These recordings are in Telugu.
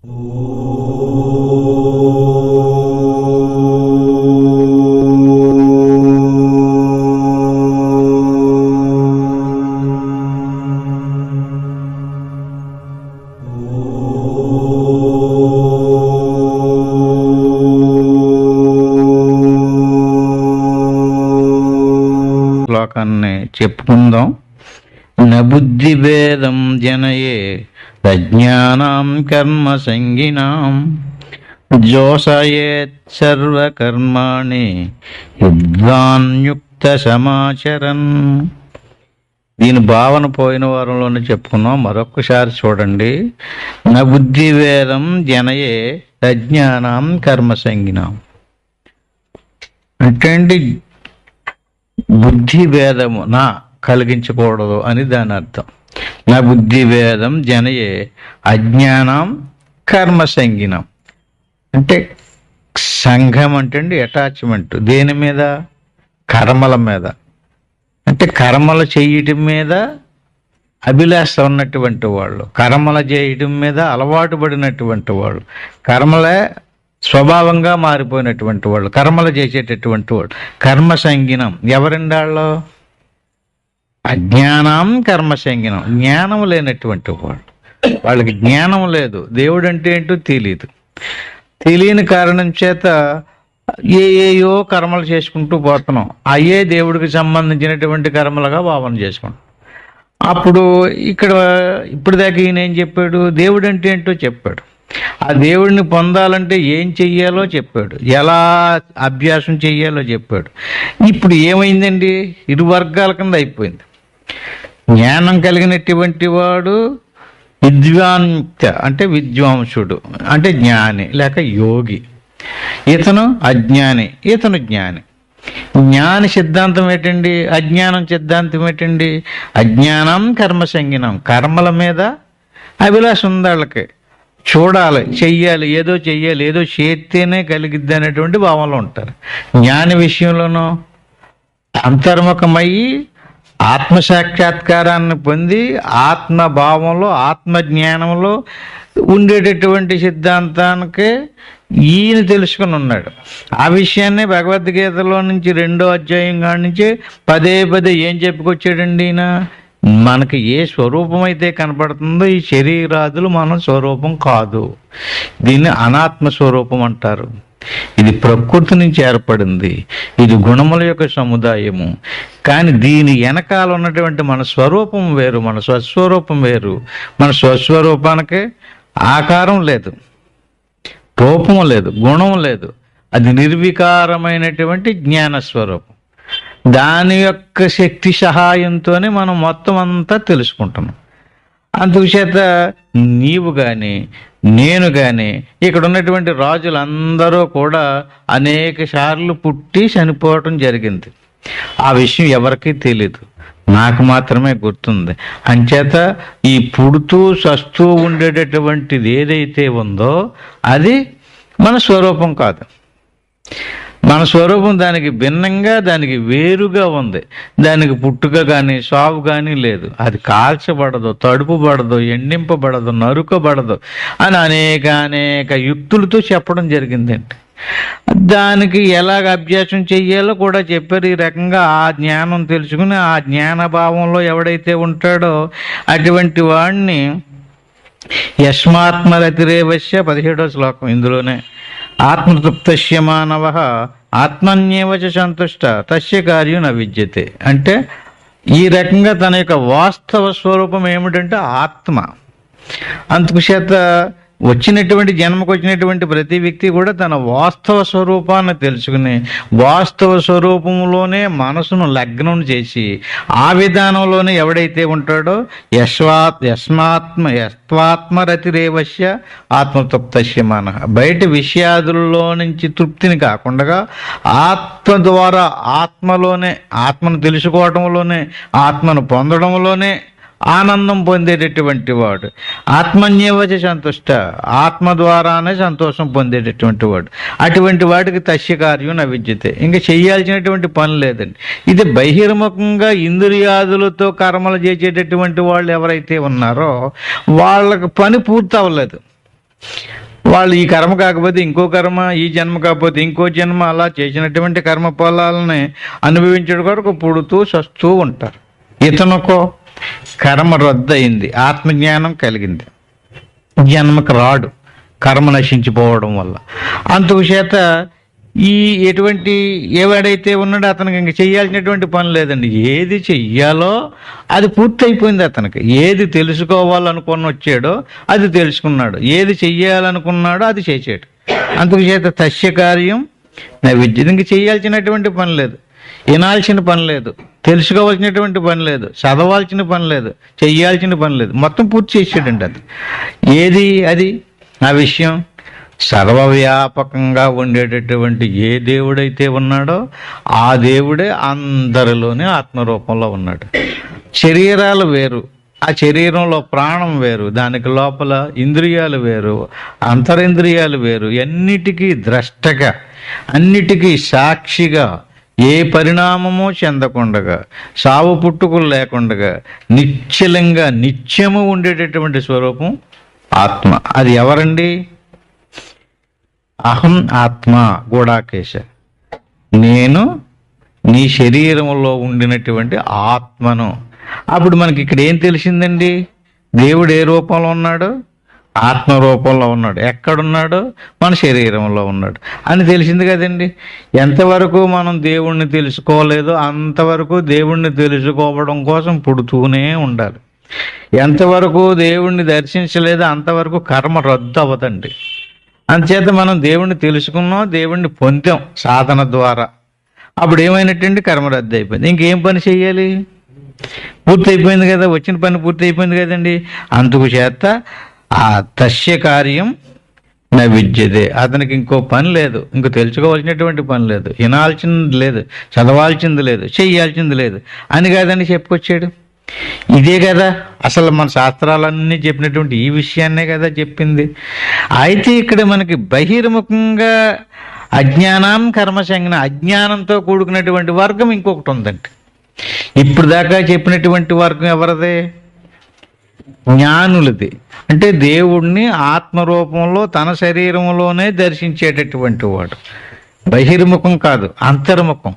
శ్లోకాన్ని చెప్పుకుందాం. నబుద్ధి భేదం జనయే అజ్ఞానాం కర్మ సంగినాం జోషయేత్ సర్వకర్మాణి యుక్త సమాచరన్. దీని భావన పోయిన వారంలోనే చెప్పుకున్నాం, మరొకసారి చూడండి. నబుద్ధి భేదం జనయే అజ్ఞానాం కర్మ సంగినాం అంటే బుద్ధి భేదము నా కలిగించకూడదు అని దాని అర్థం. నా బుద్ధి భేదం జనయే అజ్ఞానం కర్మ సంగినం అంటే సంఘం అంటే అటాచ్మెంట్ దేని మీద? కర్మల మీద. అంటే కర్మలు చేయటం మీద అభిలాష ఉన్నటువంటి వాళ్ళు, కర్మలు చేయటం మీద అలవాటు పడినటువంటి వాళ్ళు, కర్మలే స్వభావంగా మారిపోయినటువంటి వాళ్ళు, కర్మలు చేసేటటువంటి వాళ్ళు. కర్మ సంగినం ఎవరండి వాళ్ళు? అజ్ఞానం కర్మ సంగినం, జ్ఞానం లేనటువంటి వాళ్ళు. వాళ్ళకి జ్ఞానం లేదు, దేవుడు అంటే ఏంటో తెలియదు. తెలియని కారణం చేత ఏయో కర్మలు చేసుకుంటూ పోతున్నాం. అయ్యే దేవుడికి సంబంధించినటువంటి కర్మలుగా భావన చేసుకుంటాం. అప్పుడు ఇప్పుడు దాకా ఈయన ఏం చెప్పాడు? దేవుడు అంటే ఏంటో చెప్పాడు. ఆ దేవుడిని పొందాలంటే ఏం చెయ్యాలో చెప్పాడు, ఎలా అభ్యాసం చెయ్యాలో చెప్పాడు. ఇప్పుడు ఏమైందండి? ఇరు వర్గాల కింద అయిపోయింది. జ్ఞానం కలిగినటువంటి వాడు విద్వాంత అంటే విద్వాంసుడు అంటే జ్ఞాని లేక యోగి. ఇతను అజ్ఞాని, ఇతను జ్ఞాని. జ్ఞాని సిద్ధాంతం ఏంటండి? అజ్ఞానం సిద్ధాంతం ఏంటండి? అజ్ఞానం కర్మ సంగినం, కర్మల మీద అభిలాష ఉంది వాళ్ళకి. చూడాలి, చెయ్యాలి, ఏదో చెయ్యాలి, ఏదో చేస్తేనే కలిగిద్ది అనేటువంటి భావంలో ఉంటారు. జ్ఞాని విషయంలోనూ అంతర్ముఖమయ్యి ఆత్మసాక్షాత్కారాన్ని పొంది ఆత్మభావంలో ఆత్మజ్ఞానంలో ఉండేటటువంటి సిద్ధాంతానికి ఈయన తెలుసుకుని ఉన్నాడు. ఆ విషయాన్ని భగవద్గీతలో నుంచి 2వ అధ్యాయం కాడి నుంచి పదే ఏం చెప్పుకొచ్చాడండి ఈయన? మనకి ఏ స్వరూపం అయితే కనపడుతుందో ఈ శరీరాదులు మన స్వరూపం కాదు. దీన్ని అనాత్మ స్వరూపం అంటారు. ఇది ప్రకృతి నుంచి ఏర్పడింది, ఇది గుణముల యొక్క సముదాయము. కానీ దీని వెనకాల ఉన్నటువంటి మన స్వరూపం వేరు, మన స్వస్వరూపం వేరు. మన స్వస్వరూపానికి ఆకారం లేదు, రూపం లేదు, గుణం లేదు. అది నిర్వికారమైనటువంటి జ్ఞానస్వరూపం. దాని యొక్క శక్తి సహాయంతోనే మనం మొత్తం అంతా తెలుసుకుంటున్నాం. అందుచేత నీవు కానీ నేను కానీ ఇక్కడ ఉన్నటువంటి రాజులందరూ కూడా అనేక సార్లు పుట్టి చనిపోవటం జరిగింది. ఆ విషయం ఎవరికీ తెలీదు, నాకు మాత్రమే గుర్తుంది. అంచేత ఈ పుడుతూ చస్తూ ఉండేటటువంటిది ఏదైతే ఉందో అది మన స్వరూపం కాదు. మన స్వరూపం దానికి భిన్నంగా, దానికి వేరుగా ఉంది. దానికి పుట్టుక కానీ సావు కానీ లేదు. అది కాల్చబడదు, తడుపుబడదు, ఎండింపబడదు, నరుకబడదు అని అనేక యుక్తులతో చెప్పడం జరిగిందండి. దానికి ఎలాగ అభ్యాసం చెయ్యాలో కూడా చెప్పారు. ఈ రకంగా ఆ జ్ఞానం తెలుసుకుని ఆ జ్ఞానభావంలో ఎవడైతే ఉంటాడో అటువంటి వాడిని యస్మాత్మరతిరేవస్య 17వ శ్లోకం ఇందులోనే ఆత్మతృప్తస్య మానవ ఆత్మన్యేవచ సంతుష్ట తస్య కార్యం న విద్యతే. అంటే ఈ రకంగా తన యొక్క వాస్తవ స్వరూపం ఏమిటంటే ఆత్మ. అందుచేత జన్మకు వచ్చినటువంటి ప్రతి వ్యక్తి కూడా తన వాస్తవ స్వరూపాన్ని తెలుసుకుని వాస్తవ స్వరూపంలోనే మనసును లగ్నం చేసి ఆ విధానంలోనే ఎవడైతే ఉంటాడో యస్వాత్మరతిరేవస్య ఆత్మతృప్తస్య మనః. బయట విషయాదుల్లో నుంచి తృప్తిని కాకుండా ఆత్మ ద్వారా ఆత్మను తెలుసుకోవటంలోనే ఆత్మను పొందడంలోనే ఆనందం పొందేటటువంటి వాడు. ఆత్మన్యేవచ సంతుష్ట, ఆత్మ ద్వారానే సంతోషం పొందేటటువంటి వాడు. అటువంటి వాడికి తస్య కార్యం న విద్యతే. ఇంకా చెయ్యాల్సినటువంటి పని లేదండి. ఇది బహిర్ముఖంగా ఇంద్రియాదులతో కర్మలు చేసేటటువంటి వాళ్ళు ఎవరైతే ఉన్నారో వాళ్ళకి పని పూర్తి అవ్వలేదు. వాళ్ళు ఈ కర్మ కాకపోతే ఇంకో కర్మ, ఈ జన్మ కాకపోతే ఇంకో జన్మ, అలా చేసినటువంటి కర్మ ఫలాలని అనుభవించడం కొరకు పుడుతూ చస్తూ ఉంటారు. ఇతనుకో కర్మ రద్దయింది, ఆత్మజ్ఞానం కలిగింది, జన్మకు రాడు కర్మ నశించిపోవడం వల్ల. అందుకు చేత ఈ ఎటువంటి ఏవాడైతే ఉన్నాడో అతనికి ఇంక చెయ్యాల్సినటువంటి పని లేదండి. ఏది చెయ్యాలో అది పూర్తి అయిపోయింది అతనికి. ఏది తెలుసుకోవాలనుకుని వచ్చాడో అది తెలుసుకున్నాడు, ఏది చెయ్యాలనుకున్నాడో అది చేసాడు. అందుకు చేత తస్య కార్యం నైవేద్యం. ఇంక చెయ్యాల్సినటువంటి పని లేదు, వినాల్సిన పని లేదు, తెలుసుకోవాల్సినటువంటి పని లేదు, చదవాల్సిన పని లేదు, చెయ్యాల్సిన పని లేదు, మొత్తం పూర్తి చేసాడండి. అది ఏది అది ఆ విషయం సర్వవ్యాపకంగా ఉండేటటువంటి ఏ దేవుడైతే ఉన్నాడో ఆ దేవుడే అందరిలోనే ఆత్మరూపంలో ఉన్నాడు. శరీరాలు వేరు, ఆ శరీరంలో ప్రాణం వేరు, దానికి లోపల ఇంద్రియాలు వేరు, అంతరింద్రియాలు వేరు, అన్నిటికీ ద్రష్టగా, అన్నిటికీ సాక్షిగా, ఏ పరిణామము చెందకుండగా, సావు పుట్టుకులు లేకుండగా నిశ్చలంగా నిత్యము ఉండేటటువంటి స్వరూపం ఆత్మ. అది ఎవరండి? అహం ఆత్మ గూఢాకేశ, నేను నీ శరీరంలో ఉండినటువంటి ఆత్మను. అప్పుడు మనకి ఇక్కడ ఏం తెలిసిందండి? దేవుడు ఏ రూపంలో ఉన్నాడు? ఆత్మ రూపంలో ఉన్నాడు. ఎక్కడున్నాడు? మన శరీరంలో ఉన్నాడు అని తెలిసింది కదండి. ఎంతవరకు మనం దేవుణ్ణి తెలుసుకోలేదో అంతవరకు దేవుణ్ణి తెలుసుకోవడం కోసం పుడుతూనే ఉండాలి. ఎంతవరకు దేవుణ్ణి దర్శించలేదో అంతవరకు కర్మ రద్దు అవ్వదండి. అందుచేత మనం దేవుణ్ణి తెలుసుకున్నాం, దేవుణ్ణి పొందాం సాధన ద్వారా. అప్పుడు ఏమైనట్టండి? కర్మ రద్దు అయిపోయింది. ఇంకేం పని చెయ్యాలి? పూర్తి అయిపోయింది కదా, వచ్చిన పని పూర్తి అయిపోయింది కదండి. అందుకు చేత ఆ తస్య కార్యం నా విద్యదే. అతనికి ఇంకో పని లేదు, ఇంకో తెలుసుకోవాల్సినటువంటి పని లేదు, వినాల్సింది లేదు, చదవాల్సింది లేదు, చెయ్యాల్సింది లేదు అని కాదని చెప్పుకొచ్చాడు. ఇదే కదా అసలు మన శాస్త్రాలన్నీ చెప్పినటువంటి ఈ విషయాన్నే కదా చెప్పింది. అయితే ఇక్కడ మనకి బహిర్ముఖంగా అజ్ఞానం కర్మసంజ్ఞ, అజ్ఞానంతో కూడుకున్నటువంటి వర్గం ఇంకొకటి ఉందండి. ఇప్పుడు దాకా చెప్పినటువంటి వర్గం ఎవరిదే? జ్ఞానులది. అంటే దేవుణ్ణి ఆత్మరూపంలో తన శరీరంలోనే దర్శించేటటువంటి వాడు. బహిర్ముఖం కాదు, అంతర్ముఖం.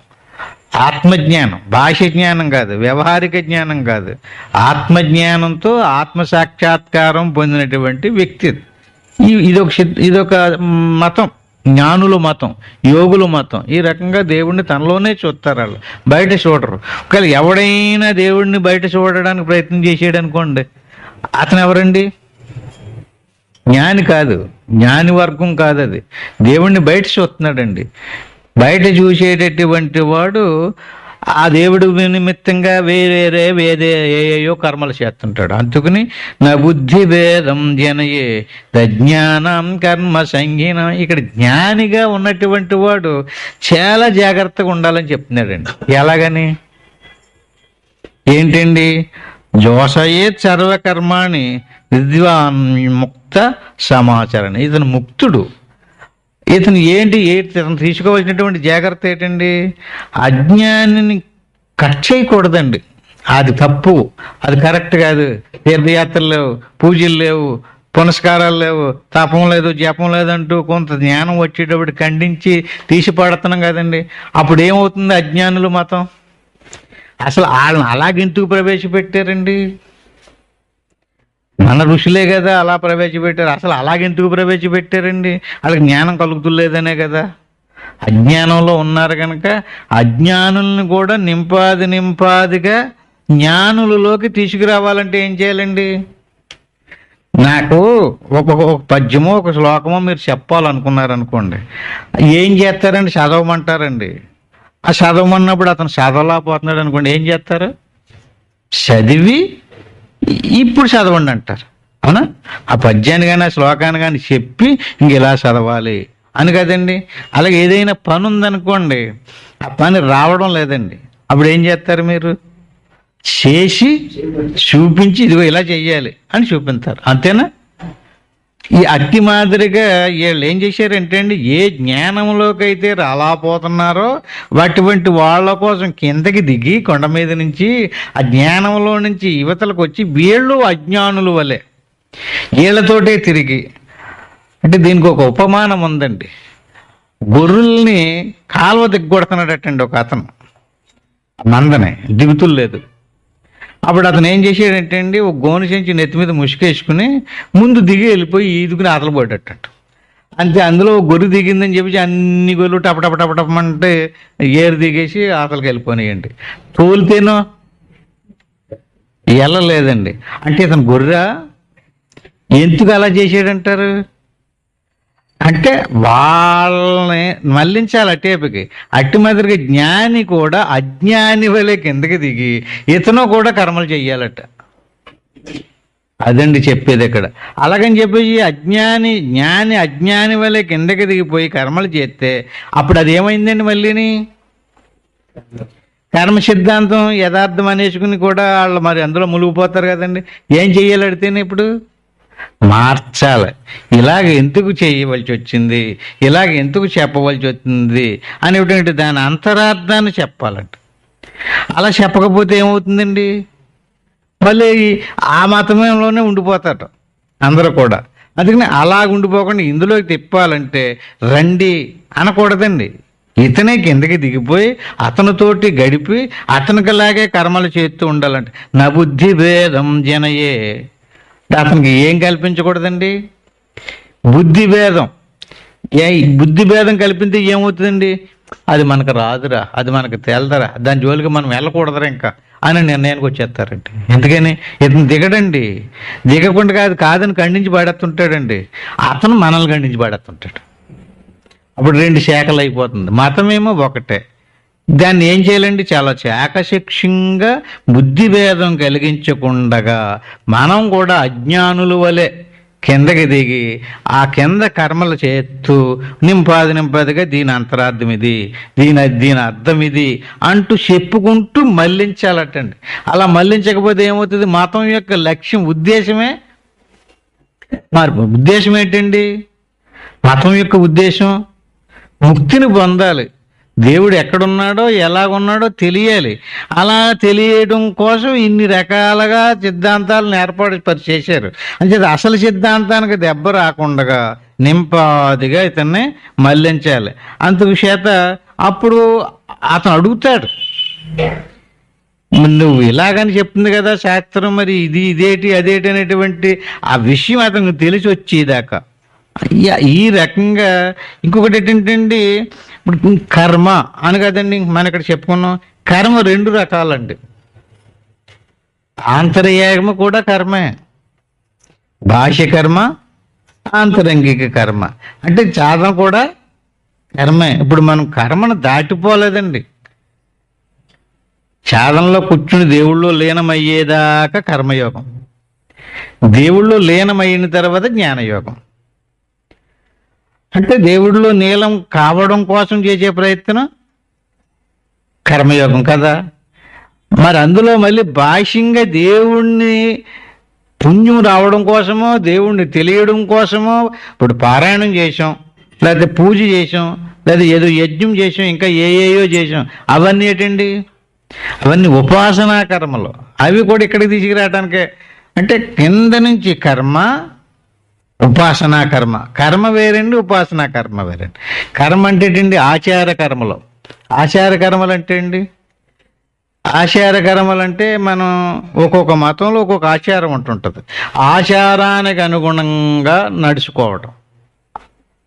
ఆత్మజ్ఞానం, భాష జ్ఞానం కాదు, వ్యవహారిక జ్ఞానం కాదు, ఆత్మజ్ఞానంతో ఆత్మసాక్షాత్కారం పొందినటువంటి వ్యక్తి. ఇదొక మతం, జ్ఞానుల మతం, యోగుల మతం. ఈ రకంగా దేవుణ్ణి తనలోనే చూస్తారు వాళ్ళు, బయట చూడరు. ఒకవేళ ఎవడైనా దేవుణ్ణి బయట చూడడానికి ప్రయత్నం చేసాడు అనుకోండి, అతను ఎవరండి? జ్ఞాని కాదు, జ్ఞాని వర్గం కాదు. అది దేవుణ్ణి బయట చూస్తున్నాడండి. బయట చూసేటటువంటి వాడు ఆ దేవుడు నిమిత్తంగా వేరేయో కర్మలు చేస్తుంటాడు. అందుకని నా బుద్ధి భేదం జనయే తజ్ఞానం కర్మ సంగీన. ఇక్కడ జ్ఞానిగా ఉన్నటువంటి వాడు చాలా జాగ్రత్తగా ఉండాలని చెప్తున్నాడండి. ఎలాగని? ఏంటండి? జోషయేత్ సర్వకర్మాణి విద్వాన్ ముక్త సమాచరణ. ఇతను ముక్తుడు. ఇతను ఇతను తీసుకోవాల్సినటువంటి జాగ్రత్త ఏంటండి? అజ్ఞానిని కట్ చేయకూడదండి. అది తప్పు, అది కరెక్ట్ కాదు. తీర్థయాత్రలు లేవు, పూజలు లేవు, పునస్కారాలు లేవు, తపం లేదు, జపం లేదంటూ కొంత జ్ఞానం వచ్చేటప్పుడు ఖండించి తీసి పడుతున్నాం కదండి. అప్పుడు ఏమవుతుంది? అజ్ఞానులు మతం. అసలు వాళ్ళని అలాగెందుకు ప్రవేశపెట్టారండి? మన ఋషులే కదా అలా ప్రవేశపెట్టారు. అసలు అలాగెందుకు ప్రవేశపెట్టారండి? వాళ్ళకి జ్ఞానం కలుగుతులేదనే కదా. అజ్ఞానంలో ఉన్నారు కనుక అజ్ఞానుల్ని కూడా నింపాదిగా జ్ఞానులలోకి తీసుకురావాలంటే ఏం చేయాలండి? నాకు ఒక పద్యమో ఒక శ్లోకమో మీరు చెప్పాలనుకున్నారనుకోండి, ఏం చేస్తారండి? చదవమంటారండి. ఆ చదవమన్నప్పుడు అతను చదవలేకపోతున్నాడు అనుకోండి, ఏం చేస్తారు? చదివి ఇప్పుడు చదవండి అంటారు. అవునా? ఆ పద్యాన్ని కానీ ఆ శ్లోకాన్ని కానీ చెప్పి ఇంక ఇలా చదవాలి అని కదండి. అలాగే ఏదైనా పని ఉందనుకోండి, ఆ పని రావడం లేదండి, అప్పుడు ఏం చేస్తారు? మీరు చేసి చూపించి ఇదిగో ఇలా చెయ్యాలి అని చూపిస్తారు. అంతేనా? ఈ అట్టి మాదిరిగా వీళ్ళు ఏం చేశారంటే అండి, ఏ జ్ఞానంలోకి అయితే రాలేకపోతున్నారో అటువంటి వాళ్ళ కోసం కిందకి దిగి కొండ మీద నుంచి ఆ జ్ఞానంలో నుంచి యువతలకు వచ్చి వీళ్ళు అజ్ఞానుల వలె వీళ్ళతోటే తిరిగి అంటే దీనికి ఒక ఉపమానం ఉందండి. గొర్రెల్ని కాలువ దిగ్గొడుతున్నాడటండి ఒక అతను, మందని దిగుతులు లేదు. అప్పుడు అతను ఏం చేసాడంటే అండి, ఒక గోను చెంచి నెత్తి మీద ముసుకేసుకుని ముందు దిగి వెళ్ళిపోయి ఈదుకుని ఆతలు పోయేటట్టు. అంతే, అందులో గొర్రె దిగిందని చెప్పి అన్ని గొర్రెలు టపటపటపటమంటే ఏరు దిగేసి ఆతలకి వెళ్ళిపోయినాయండి. తోలితేనో వెళ్ళలేదండి. అంటే ఇతను గొర్రె ఎందుకు అలా చేసాడంటారు? అంటే వాళ్ళని మళ్ళించాలి అటేపుకి. అట్టి మాదిరిగా జ్ఞాని కూడా అజ్ఞాని వలె కిందకి దిగి ఇతను కూడా కర్మలు చెయ్యాలట. అదండి చెప్పేది ఇక్కడ. అలాగని చెప్పేసి జ్ఞాని అజ్ఞాని వలె కిందకి దిగిపోయి కర్మలు చేస్తే అప్పుడు అది ఏమైందండి? మళ్ళీని కర్మ సిద్ధాంతం యథార్థం అనేసుకుని కూడా వాళ్ళు మరి అందులో మునిగిపోతారు కదండి. ఏం చెయ్యాలి అడితేనే ఇప్పుడు మార్చాలి. ఇలాగ ఎందుకు చేయవలసి వచ్చింది, ఇలాగ ఎందుకు చెప్పవలసి వచ్చింది అనేటువంటి దాని అంతరార్థాన్ని చెప్పాలంట. అలా చెప్పకపోతే ఏమవుతుందండి? మళ్ళీ ఆ మతంలోనే ఉండిపోతాట అందరూ కూడా. అందుకని అలాగ ఉండిపోకుండా ఇందులోకి తిప్పాలంటే రండి అనకూడదండి. ఇతనే కిందకి దిగిపోయి అతనితోటి గడిపి అతనికిలాగే కర్మలు చేస్తూ ఉండాలంటే నా బుద్ధి భేదం జనయే. అతనికి ఏం కల్పించకూడదండి? బుద్ధి భేదం. బుద్ధి భేదం కల్పితే ఏమవుతుందండి? అది మనకు రాదురా, అది మనకు తేలదరా, దాని జోలికి మనం వెళ్ళకూడదురా ఇంకా అని నిర్ణయానికి వచ్చేస్తారండి. ఎందుకని ఇతను దిగడండి, దిగకుండా కాదని ఖండించి పడేస్తుంటాడండి. అతను మనల్ని ఖండించి పడేస్తుంటాడు. అప్పుడు రెండు శాఖలు అయిపోతుంది. మతమేమో ఒకటే. దాన్ని ఏం చేయాలండి? చాలా చాకశిక్షంగా బుద్ధి భేదం కలిగించకుండగా మనం కూడా అజ్ఞానుల వలె కిందకి దిగి ఆ కింద కర్మలు చేస్తూ నింపాదిగా దీని అంతరార్థం ఇది, దీని అర్థం ఇది అంటూ చెప్పుకుంటూ మళ్ళించాలటండి. అలా మళ్ళించకపోతే ఏమవుతుంది? మతం యొక్క లక్ష్యం ఉద్దేశమే మార్పు. ఉద్దేశం ఏంటండి? మతం యొక్క ఉద్దేశం ముక్తిని పొందాలి. దేవుడు ఎక్కడున్నాడో ఎలాగున్నాడో తెలియాలి. అలా తెలియడం కోసం ఇన్ని రకాలుగా సిద్ధాంతాలను ఏర్పాటు చేశారు. అంటే అసలు సిద్ధాంతానికి దెబ్బ రాకుండా నింపాదిగా ఇతన్ని మళ్ళించాలి. అందుకు చేత అప్పుడు అతను అడుగుతాడు, నువ్వు ఇలాగని చెప్తుంది కదా శాస్త్రం, మరి ఇదేటి అదేటి అనేటువంటి ఆ విషయం అతనికి తెలిసి వచ్చేదాకా. అయ్యా ఈ రకంగా ఇంకొకటి ఏంటంటే ఇప్పుడు కర్మ అని కదండి మనం ఇక్కడ చెప్పుకున్నాం. కర్మ రెండు రకాలండి. ఆంతర్యాగమ కూడా కర్మే, బాహ్య కర్మ, ఆంతరంగిక కర్మ. అంటే సాధన కూడా కర్మే. ఇప్పుడు మనం కర్మను దాటిపోలేదండి. సాధనలో కూర్చుని దేవుళ్ళో లీనమయ్యేదాకా కర్మయోగం, దేవుళ్ళో లీనమైన తర్వాత జ్ఞానయోగం. అంటే దేవుడిలో నీలం కావడం కోసం చేసే ప్రయత్నం కర్మయోగం కదా. మరి అందులో మళ్ళీ బాహ్యంగా దేవుణ్ణి పుణ్యం రావడం కోసమో దేవుణ్ణి తెలియడం కోసమో ఇప్పుడు పారాయణం చేసాం, లేకపోతే పూజ చేసాం, లేదా ఏదో యజ్ఞం చేసాం, ఇంకా ఏయో చేసాం. అవన్నీ ఏంటండి? అవన్నీ ఉపాసనా కర్మలు. అవి కూడా ఇక్కడికి తీసుకురావడానికే. అంటే కింద నుంచి కర్మ, ఉపాసనా కర్మ. కర్మ వేరండి, ఉపాసనా కర్మ వేరండి. కర్మ అంటే ఏంటండి? ఆచార కర్మలు. ఆచార కర్మలు అంటే అండి, ఆచార కర్మలు అంటే మనం ఒక్కొక్క మతంలో ఒక్కొక్క ఆచారం ఉంటుంటుంది. ఆచారానికి అనుగుణంగా నడుచుకోవడం.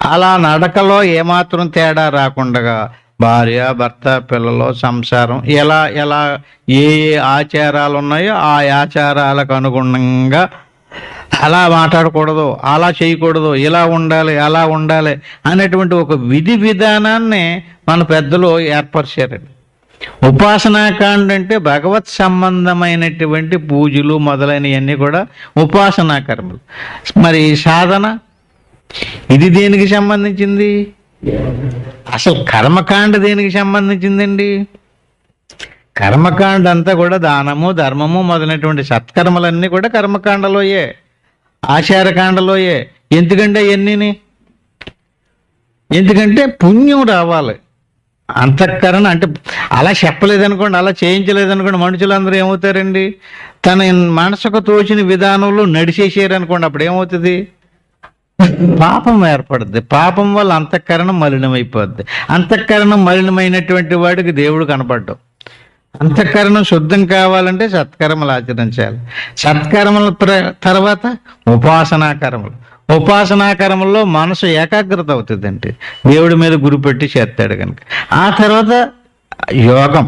అలా నడకలో ఏమాత్రం తేడా రాకుండా భార్య, భర్త, పిల్లలు, సంసారం ఎలా ఎలా ఏ ఆచారాలు ఉన్నాయో ఆ ఆచారాలకు అనుగుణంగా అలా మాట్లాడకూడదు, అలా చేయకూడదు, ఇలా ఉండాలి, అలా ఉండాలి అనేటువంటి ఒక విధి విధానాన్ని మన పెద్దలు ఏర్పరిచారండి. ఉపాసనాకాండ అంటే భగవత్ సంబంధమైనటువంటి పూజలు మొదలైనవన్నీ కూడా ఉపాసనా కర్మలు. మరి సాధన ఇది దేనికి సంబంధించింది? అసలు కర్మకాండ దేనికి సంబంధించిందండి? కర్మకాండ అంతా కూడా దానము, ధర్మము మొదలైనటువంటి సత్కర్మలన్నీ కూడా కర్మకాండలోయే, ఆచారకాండలోయే. ఎందుకంటే ఎన్నిని? ఎందుకంటే పుణ్యం రావాలి. అంతఃకరణ అంటే అలా చెప్పలేదనుకోండి, అలా చేయించలేదనుకోండి, మనుషులందరూ ఏమవుతారండి? తన మనసుకు తోచిన విధానంలో నడిచేసారనుకోండి, అప్పుడు ఏమవుతుంది? పాపం ఏర్పడుద్ది. పాపం వల్ల అంతఃకరణం మలినమైపోద్ది. అంతఃకరణం మలినమైనటువంటి వాడికి దేవుడు కనపడ్డు. అంతఃకరణం శుద్ధం కావాలంటే సత్కర్మలు ఆచరించాలి. సత్కర్మల తర్వాత ఉపాసనాకర్మలు. ఉపాసనాకర్మల్లో మనసు ఏకాగ్రత అవుతుందండి, దేవుడి మీద గురిపెట్టి చేస్తాడు కనుక. ఆ తర్వాత యోగం,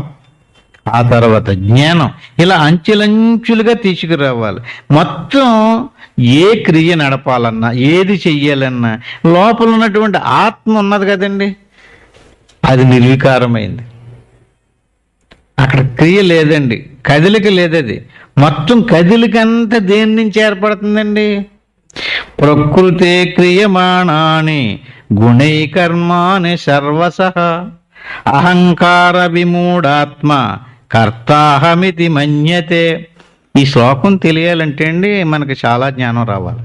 ఆ తర్వాత జ్ఞానం, ఇలా అంచెలంచులుగా తీసుకురావాలి. మొత్తం ఏ క్రియ నడపాలన్నా, ఏది చెయ్యాలన్నా లోపల ఉన్నటువంటి ఆత్మ ఉన్నది కదండి, అది నిర్వికారమైంది. అక్కడ క్రియ లేదండి, కదిలిక లేదది. మొత్తం కదిలికంతా దేని నుంచి ఏర్పడుతుందండి? ప్రకృతే క్రియమాణాని గుణై కర్మాని సర్వసః అహంకార విమూఢాత్మ కర్తాహమితి మన్యతే. ఈ శ్లోకం తెలియాలంటే అండి మనకి చాలా జ్ఞానం రావాలి.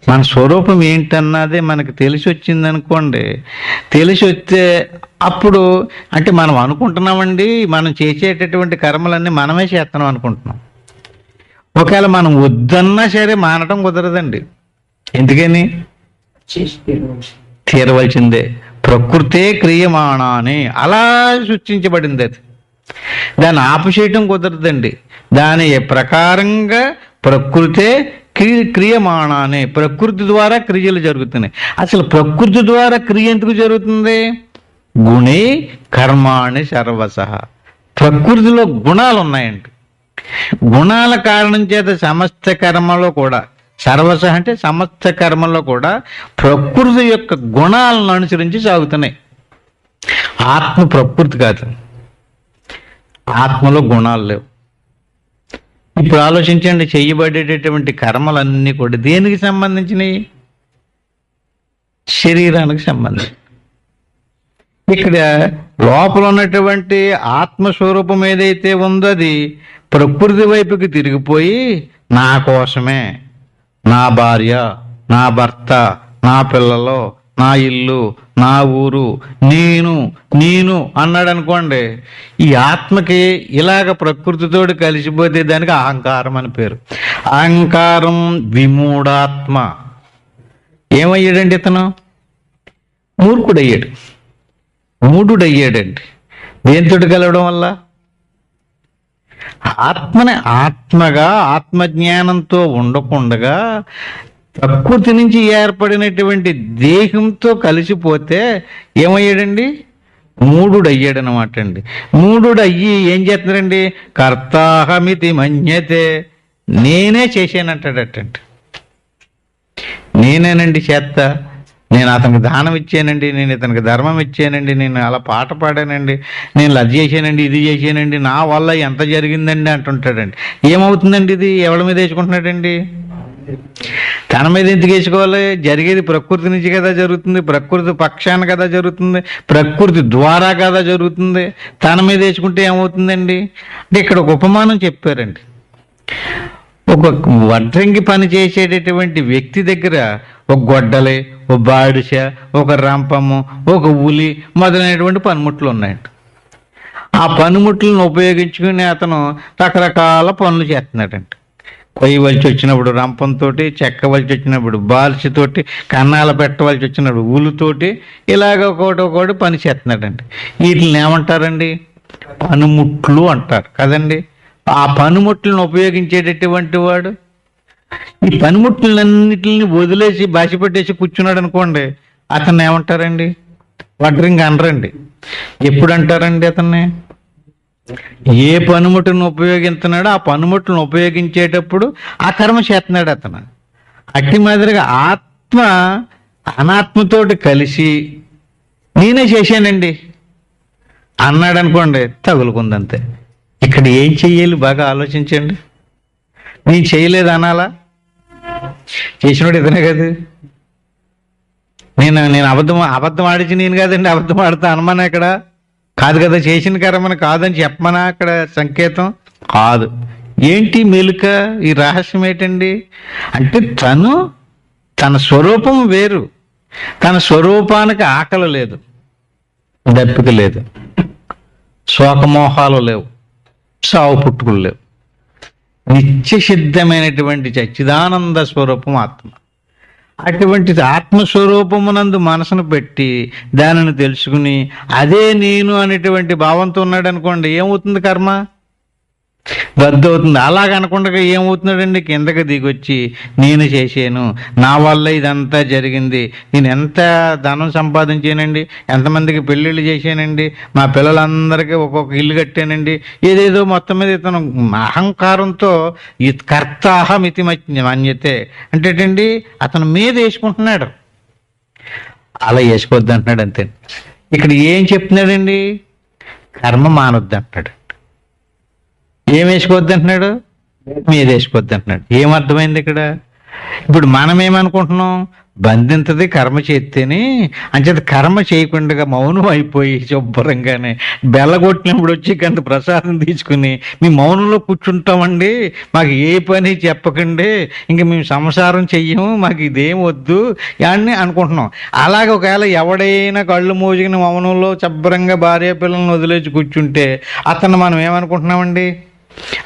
మన స్వరూపం ఏంటన్నది మనకి తెలిసి వచ్చిందనుకోండి, తెలిసి వస్తే అప్పుడు అంటే మనం అనుకుంటున్నామండి, మనం చేసేటటువంటి కర్మలన్నీ మనమే చేస్తున్నాం అనుకుంటున్నాం. ఒకవేళ మనం వద్దన్నా సరే మానటం కుదరదండి. ఎందుకని? తీరవలసిందే. ప్రకృతే క్రియమాణాని అలా సృష్టించబడింది అది. దాన్ని ఆపుచేయటం కుదరదండి. దాని ప్రకారంగా ప్రకృతే క్రియమాణాన్ని, ప్రకృతి ద్వారా క్రియలు జరుగుతున్నాయి. అసలు ప్రకృతి ద్వారా క్రియ ఎందుకు జరుగుతుంది? గుణే కర్మాణి సర్వసః. ప్రకృతిలో గుణాలు ఉన్నాయండి. గుణాల కారణం చేత సమస్త కర్మలో కూడా, సర్వసః అంటే సమస్త కర్మలో కూడా ప్రకృతి యొక్క గుణాలను అనుసరించి సాగుతున్నాయి. ఆత్మ ప్రకృతి కాదు, ఆత్మలో గుణాలు లేవు. ఇప్పుడు ఆలోచించండి, చేయబడేటటువంటి కర్మలన్నీ కూడా దేనికి సంబంధించినవి? శరీరానికి సంబంధించి. ఇక్కడ లోపల ఉన్నటువంటి ఆత్మస్వరూపం ఏదైతే ఉందో అది ప్రకృతి వైపుకి తిరిగిపోయి నా కోసమే, నా భార్య, నా భర్త, నా పిల్లలు, నా ఇల్లు, నా ఊరు, నేను నేను అన్నాడు అనుకోండి, ఈ ఆత్మకి ఇలాగ ప్రకృతితోటి కలిసిపోతే దానికి అహంకారం అని పేరు. అహంకారం విమూఢాత్మ. ఏమయ్యాడండి ఇతను? మూర్ఖుడయ్యాడు, మూఢుడయ్యాడండి. దేనితోటి కలవడం వల్ల? ఆత్మని ఆత్మగా ఆత్మజ్ఞానంతో ఉండకుండగా ప్రకృతి నుంచి ఏర్పడినటువంటి దేహంతో కలిసిపోతే ఏమయ్యాడండి? మూఢుడయ్యాడు అనమాట అండి. మూఢుడయ్యి ఏం చేస్తున్నాడండి? కర్తాహమితి మన్యతే. నేనే చేశానంటాడటండి. నేనేనండి చేత్తా, నేను అతనికి దానం ఇచ్చానండి, నేను ఇతనికి ధర్మం ఇచ్చానండి, నేను అలా పాట పాడానండి, నేను అది చేశానండి, ఇది చేశానండి, నా వల్ల ఎంత జరిగిందండి అంటుంటాడండి. ఏమవుతుందండి? ఇది ఎవరి మీద వేసుకుంటున్నాడండి? తన మీద ఎందుకు వేసుకోవాలి? జరిగేది ప్రకృతి నుంచి కదా జరుగుతుంది, ప్రకృతి పక్షాన కదా జరుగుతుంది, ప్రకృతి ద్వారా కదా జరుగుతుంది. తన మీద వేసుకుంటే ఏమవుతుందండి? అంటే ఇక్కడ ఒక ఉపమానం చెప్పారండి. ఒక వడ్రంగి పని చేసేటటువంటి వ్యక్తి దగ్గర ఒక గొడ్డలి, ఒక బాడిస, ఒక రంపము, ఒక ఉలి మొదలైనటువంటి పనిముట్లు ఉన్నాయండి. ఆ పనిముట్లను ఉపయోగించుకుని అతను రకరకాల పనులు చేస్తున్నాడండి. కొయ్యవలసి వచ్చినప్పుడు రంపంతో, చెక్కవలసి వచ్చినప్పుడు బాల్చితోటి, కన్నాలు పెట్టవలసి వచ్చినప్పుడు ఉలుతోటి, ఇలాగ ఒకటి పని చేస్తున్నాడండి. వీటిని ఏమంటారండి? పనిముట్లు అంటారు కదండి. ఆ పనిముట్లను ఉపయోగించేటటువంటి వాడు ఈ పనిముట్లన్నిటిని వదిలేసి బాసి పెట్టేసి కూర్చున్నాడు అనుకోండి, అతన్ని ఏమంటారండి? వడ్రింగ్ అనరండి. ఎప్పుడు అంటారండి అతన్ని? ఏ పనిముట్టును ఉపయోగిస్తున్నాడో ఆ పనిముట్లను ఉపయోగించేటప్పుడు ఆ కర్మ చేస్తున్నాడు అతను. అట్టి మాదిరిగా ఆత్మ అనాత్మతోటి కలిసి నేనే చేశానండి అన్నాడు అనుకోండి, తగులుకుందంతే. ఇక్కడ ఏం చెయ్యాలి బాగా ఆలోచించండి. నేను చేయలేదు అనాలా? చేసినోడు ఇతనే కదా. నేను అబద్ధం ఆడిచి నేను కాదండి, అబద్ధం ఆడుతా అనమన్నా ఇక్కడ కాదు కదా. చేసిన కర్మని కాదని చెప్పమనా అక్కడ సంకేతం కాదు. ఏంటి మెలుక? ఈ రహస్యం ఏంటండి? అంటే తన స్వరూపం వేరు. తన స్వరూపానికి ఆకలి లేదు, దప్పిక లేదు, శోకమోహాలు లేవు, సావు పుట్టుకులు లేవు. నిత్య సిద్ధమైనటువంటి సచ్చిదానంద స్వరూపం ఆత్మ. అటువంటి ఆత్మస్వరూపమునందు మనసును పెట్టి దానిని తెలుసుకుని అదే నేను అనేటువంటి భావంతో ఉన్నాడు అనుకోండి, ఏమవుతుంది? కర్మ రద్దవుతుంది. అలాగనకుండా ఏమవుతున్నాడండి? కిందకి దిగొచ్చి నేను చేశాను, నా వల్ల ఇదంతా జరిగింది, నేను ఎంత ధనం సంపాదించానండి, ఎంతమందికి పెళ్ళిళ్ళు చేశానండి, మా పిల్లలందరికీ ఒక్కొక్క ఇల్లు కట్టానండి, ఏదేదో మొత్తం మీద ఇతను అహంకారంతో ఈ కర్తాహమితి మన్యతే అంటే అతను మీద వేసుకుంటున్నాడు. అలా వేసుకోవద్దు అంటున్నాడు అంతే. ఇక్కడ ఏం చెప్తున్నాడండి? కర్మ మానొద్దు అంటున్నాడు. ఏం వేసుకోవద్దు అంటున్నాడు? మీద వేసుకోవద్దు అంటున్నాడు. ఏమర్థమైంది ఇక్కడ? ఇప్పుడు మనం ఏమనుకుంటున్నాం? బంధింతది కర్మ చేస్తేనే, అంచేత కర్మ చేయకుండా మౌనం అయిపోయి శుభ్రంగానే బెల్లగొట్టినప్పుడు వచ్చి కొంత ప్రసాదం తీసుకుని మీ మౌనంలో కూర్చుంటామండి, మాకు ఏ పని చెప్పకండి, ఇంక మేము సంసారం చెయ్యము, మాకు ఇదేం వద్దు అని అనుకుంటున్నాం. అలాగే ఒకవేళ ఎవడైనా కళ్ళు మూజిగిన మౌనంలో శుభ్రంగా భార్య పిల్లల్ని వదిలేసి కూర్చుంటే అతను మనం ఏమనుకుంటున్నామండి?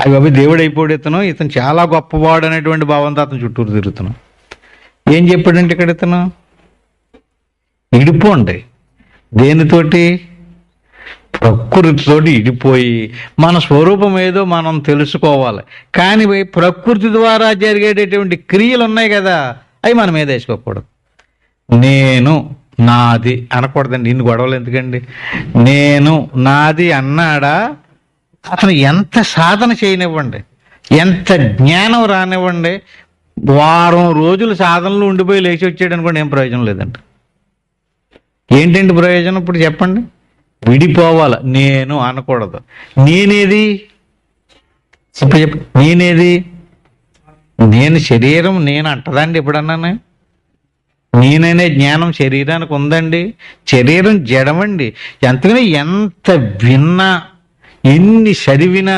అవి బాబు దేవుడు అయిపోయాడు, ఇతను చాలా గొప్పవాడు అనేటువంటి భావంతో అతను చుట్టూరు తిరుగుతున్నాం. ఏం చెప్పాడంటే ఇక్కడ ఇతను? ఇడిపోండి. దేనితోటి? ప్రకృతితోటి ఇడిపోయి మన స్వరూపం ఏదో మనం తెలుసుకోవాలి. కానీ ప్రకృతి ద్వారా జరిగేటటువంటి క్రియలు ఉన్నాయి కదా, అవి మనం మీద వేసుకోకూడదు. నేను నాది అనకూడదండి. ఇన్ని గొడవలు ఎందుకండి? నేను నాది అన్నాడా, అతను ఎంత సాధన చేయనివ్వండి, ఎంత జ్ఞానం రానివ్వండి, వారం రోజులు సాధనలో ఉండిపోయి లేచి వచ్చాడు అనుకోండి, ఏం ప్రయోజనం లేదండి. ఏంటండి ప్రయోజనం? ఇప్పుడు చెప్పండి. విడిపోవాలి. నేను అనకూడదు. నేనేది? ఇప్పుడు చెప్ప, నేనేది? నేను శరీరం నేను అంటదండి ఎప్పుడన్నానే? నేననే జ్ఞానం శరీరానికి ఉందండి? శరీరం జడమండి. ఎంతగానో ఎంత విన్నా, ఎన్ని చదివినా,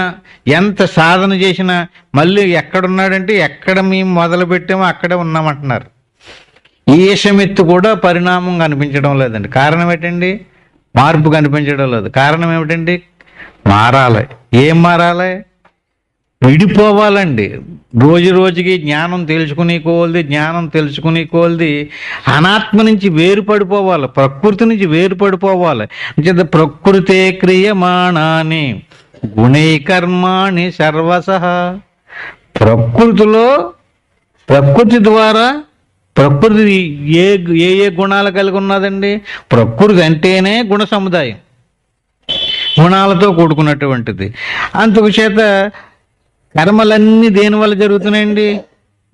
ఎంత సాధన చేసినా మళ్ళీ ఎక్కడున్నాడంటే ఎక్కడ మేము మొదలు పెట్టామో అక్కడే ఉన్నామంటున్నారు. ఈశమెత్తు కూడా పరిణామం కనిపించడం లేదండి. కారణం ఏంటండి? మార్పు కనిపించడం లేదు. కారణం ఏమిటండి? మారాలి. ఏం మారాలి? విడిపోవాలండి. రోజు రోజుకి జ్ఞానం తెలుసుకుని కోల్ది అనాత్మ నుంచి వేరుపడిపోవాలి, ప్రకృతి నుంచి వేరుపడిపోవాలి. అంటే ప్రకృతే క్రియమాణాని గుణై కర్మాణి సర్వసః. ప్రకృతి ద్వారా ప్రకృతి ఏ ఏ గుణాలు కలిగి ఉన్నదండి? ప్రకృతి అంటేనే గుణ సముదాయం, గుణాలతో కూడుకున్నటువంటిది. అందుచేత కర్మలన్నీ దేని వల్ల జరుగుతున్నాయండి?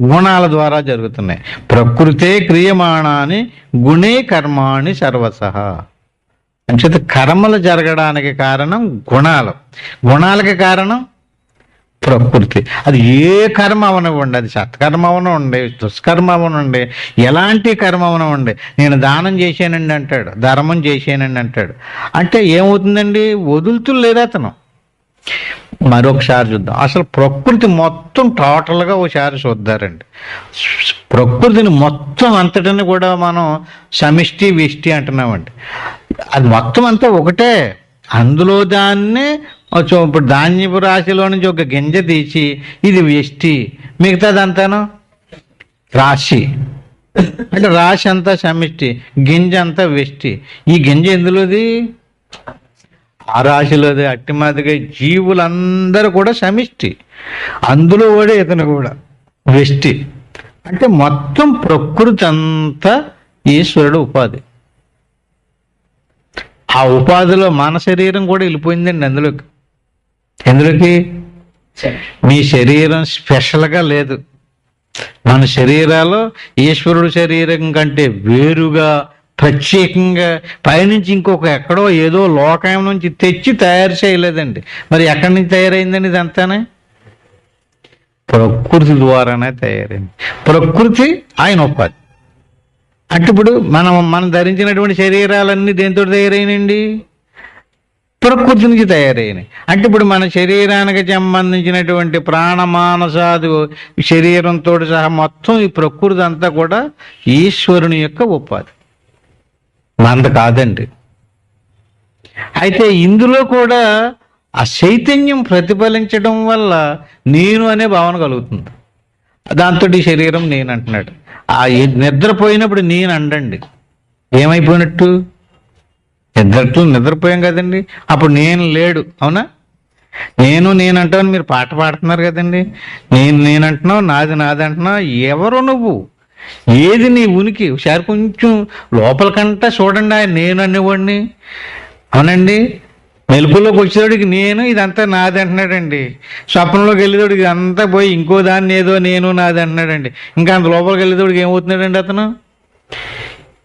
గుణాల ద్వారా జరుగుతున్నాయి. ప్రకృతే క్రియమాణాని గుణే కర్మాణి సర్వసః. అంచేత కర్మలు జరగడానికి కారణం గుణాలు, గుణాలకి కారణం ప్రకృతి. అది ఏ కర్మ అవనివ్వండి, అది సత్కర్మ అవనివ్వండి, దుష్కర్మ అవనివ్వండి, ఎలాంటి కర్మ అవనివ్వండి. నేను దానం చేశానండి అంటాడు, ధర్మం చేశానండి అంటాడు. అంటే ఏమవుతుందండి? వదులుతూ లేదు అతను. మరొకసారి చూద్దాం. అసలు ప్రకృతి మొత్తం టోటల్గా ఒకసారి చూద్దారండి. ప్రకృతిని మొత్తం అంతటిని కూడా మనం సమిష్టి విష్టి అంటున్నామండి. అది మొత్తం అంతా ఒకటే. అందులో దాన్ని ఇప్పుడు ధాన్యపు రాశిలో నుంచి ఒక గింజ తీసి ఇది వ్యష్టి, మిగతాదంతాను రాశి. అంటే రాశి అంతా సమిష్టి, గింజ అంతా వ్యష్టి. ఈ గింజ ఎందులోది? ఆ రాశిలోది. అట్టి మాదిరిగా జీవులందరూ కూడా సమిష్టి, అందులో కూడా ఇతను కూడా వ్యష్టి. అంటే మొత్తం ప్రకృతి అంతా ఈశ్వరుడు ఉపాధి. ఆ ఉపాధిలో మన శరీరం కూడా వెళ్ళిపోయిందండి అందులోకి. ఎందులోకి? మీ శరీరం స్పెషల్గా లేదు. మన శరీరాలు ఈశ్వరుడు శరీరం కంటే వేరుగా ప్రత్యేకంగా పైనుంచి ఇంకొక ఎక్కడో ఏదో లోకం నుంచి తెచ్చి తయారు చేయలేదండి. మరి ఎక్కడి నుంచి తయారైందండి ఇదంతానే? ప్రకృతి ద్వారానే తయారైంది. ప్రకృతి ఆయన ఉపాధి. అంటే ఇప్పుడు మనం ధరించినటువంటి శరీరాలన్నీ దేంతో తయారైనండి? ప్రకృతి నుంచి తయారైనవి. అంటే ఇప్పుడు మన శరీరానికి సంబంధించినటువంటి ప్రాణమానసాది శరీరంతో సహా మొత్తం ఈ ప్రకృతి అంతా కూడా ఈశ్వరుని యొక్క ఉపాధి, మంద కాదండి. అయితే ఇందులో కూడా ఆ చైతన్యం ప్రతిఫలించడం వల్ల నేను అనే భావన కలుగుతుంది. దాంతో ఈ శరీరం నేను అంటున్నాడు. నిద్రపోయినప్పుడు నేను అండండి, ఏమైపోయినట్టు? ఇద్దరు నిద్రపోయాం కదండి, అప్పుడు నేను లేడు, అవునా? నేను అంటావు, మీరు పాట పాడుతున్నారు కదండి, నేను అంటున్నావు, నాది అంటున్నావు. ఎవరు నువ్వు? ఏది నీ ఉనికి? ఒకసారి కొంచెం లోపలికంటా చూడండి. ఆయన నేను అనేవాడిని, అవునండి. మెలుపులోకి వచ్చేవాడికి నేను ఇదంతా నాది అంటున్నాడండి. స్వప్నంలోకి వెళ్ళేవాడికి ఇదంతా పోయి ఇంకో దాన్ని ఏదో నేను నాది అంటున్నాడండి. ఇంకా అంత లోపలికి వెళ్ళేవాడికి ఏమవుతున్నాడండి? అతను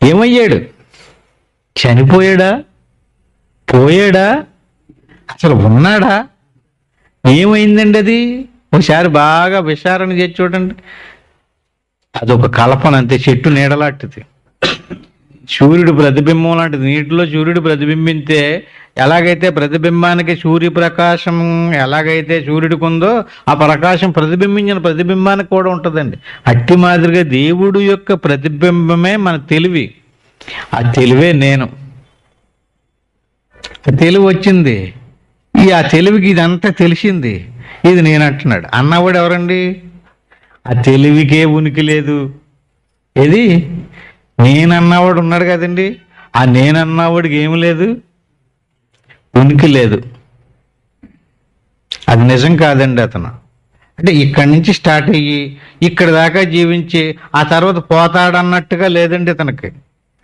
ఏమయ్యాడు? చనిపోయాడా? పోయాడా? అసలు ఉన్నాడా? ఏమైందండి అది? ఒకసారి బాగా విచారణ చేసి చూడండి. అదొక కల్పన అంతే, చెట్టు నీడలాంటిది, సూర్యుడు ప్రతిబింబం లాంటిది. నీటిలో సూర్యుడు ప్రతిబింబింతే ఎలాగైతే ప్రతిబింబానికి సూర్యప్రకాశం ఎలాగైతే సూర్యుడికి ఉందో ఆ ప్రకాశం ప్రతిబింబించిన ప్రతిబింబానికి కూడా ఉంటుందండి. అట్టి మాదిరిగా దేవుడు యొక్క ప్రతిబింబమే మన తెలివి. ఆ తెలివే నేను. తెలివి వచ్చింది, ఆ తెలివికి ఇదంతా తెలిసింది, ఇది నేను అంటున్నాడు. అన్నవాడు ఎవరండి? ఆ తెలివికే ఉనికి లేదు. ఏది? నేనన్నవాడు ఉన్నాడు కదండి, ఆ నేనన్నవాడికి ఏమి లేదు, ఉనికి లేదు. అది నిజం కాదండి. అతను అంటే ఇక్కడి నుంచి స్టార్ట్ అయ్యి ఇక్కడి దాకా జీవించి ఆ తర్వాత పోతాడన్నట్టుగా లేదండి ఇతనికి.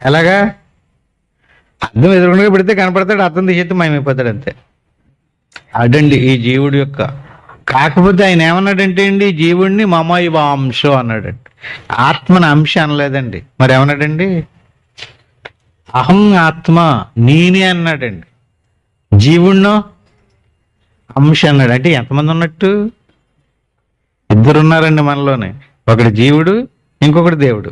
ఎలాగా? అర్థం ఎదురుగా పెడితే కనపడతాడు, అర్థం తీసేస్తే మాయమైపోతాడు, అంతే. అదండి ఈ జీవుడి యొక్క. కాకపోతే ఆయన ఏమన్నాడంటే అండి, జీవుడిని మమైవ అంశం అన్నాడండి, ఆత్మని అంశ అనలేదండి. మరి ఏమన్నాడండి? అహం ఆత్మ, నేనే అన్నాడండి. జీవుణ్ణో అంశ అన్నాడు. అంటే ఎంతమంది ఉన్నట్టు? ఇద్దరున్నారండి మనలోనే, ఒకటి జీవుడు, ఇంకొకటి దేవుడు.